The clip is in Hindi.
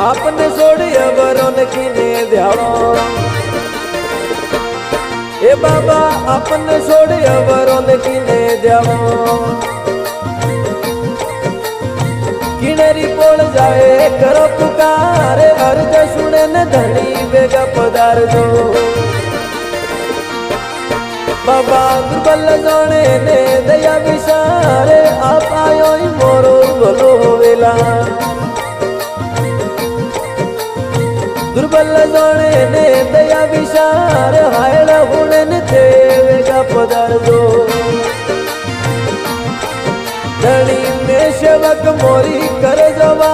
आपने छोड़ी वरों किने ध्यानो ए बाबा आपने छोड़ी वरों किने ध्यानो किनेरी बोल जाए करो पुकारे अर्ज सुने न धनी बेगा पदार दो बाबा दुर्बल जाने ने दया विचारे आप आयो ही मोरो भलो होवेला दुर्बल जाने ने दया विचार हायल हुणे ने देवेगा पदार दो धनी में सेवक मोरी कर जवा